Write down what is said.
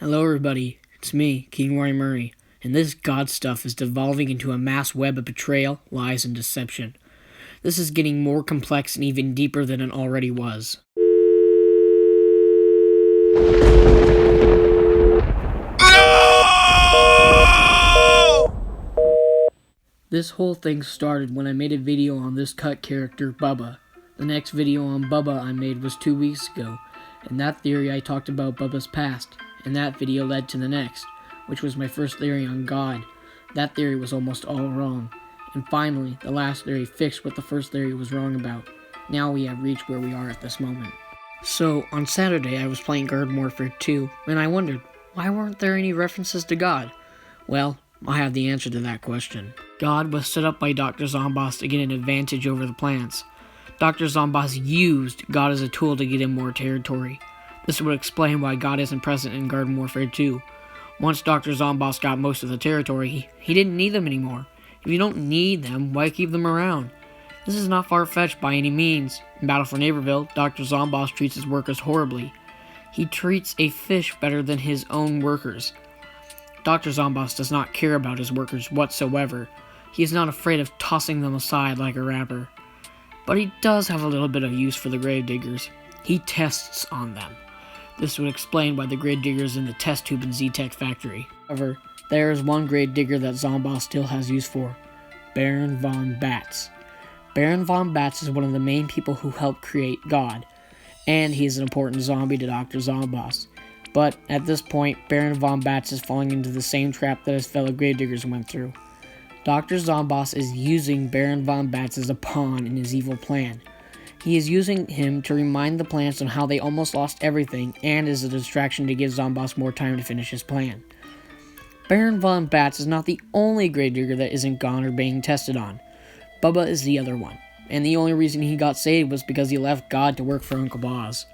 Hello everybody, it's me, King Roy Murray, and this God stuff is devolving into a mass web of betrayal, lies, and deception. This is getting more complex and even deeper than it already was. This whole thing started when I made a video on this cut character, Bubba. The next video on Bubba I made was 2 weeks ago. In that theory I talked about Bubba's past, and that video led to the next, which was my first theory on God. That theory was almost all wrong. And finally, the last theory fixed what the first theory was wrong about. Now we have reached where we are at this moment. So, on Saturday I was playing Garden Warfare 2, and I wondered, why weren't there any references to God? Well, I have the answer to that question. God was set up by Dr. Zomboss to get an advantage over the plants. Dr. Zomboss used God as a tool to get him more territory. This would explain why God isn't present in Garden Warfare 2. Once Dr. Zomboss got most of the territory, he didn't need them anymore. If you don't need them, why keep them around? This is not far-fetched by any means. In Battle for Neighborville, Dr. Zomboss treats his workers horribly. He treats a fish better than his own workers. Dr. Zomboss does not care about his workers whatsoever. He is not afraid of tossing them aside like a rapper. But he does have a little bit of use for the gravediggers. He tests on them. This would explain why the gravediggers in the test tube in Z-Tech factory. However, there is one gravedigger that Zomboss still has use for. Baron von Batz. Baron von Batz is one of the main people who helped create God, and he is an important zombie to Dr. Zomboss. But at this point, Baron von Batz is falling into the same trap that his fellow gravediggers went through. Dr. Zomboss is using Baron von Batz as a pawn in his evil plan. He is using him to remind the plants on how they almost lost everything, and as a distraction to give Zomboss more time to finish his plan. Baron von Batz is not the only gravedigger that isn't gone or being tested on. Bubba is the other one, and the only reason he got saved was because he left God to work for Uncle Boz.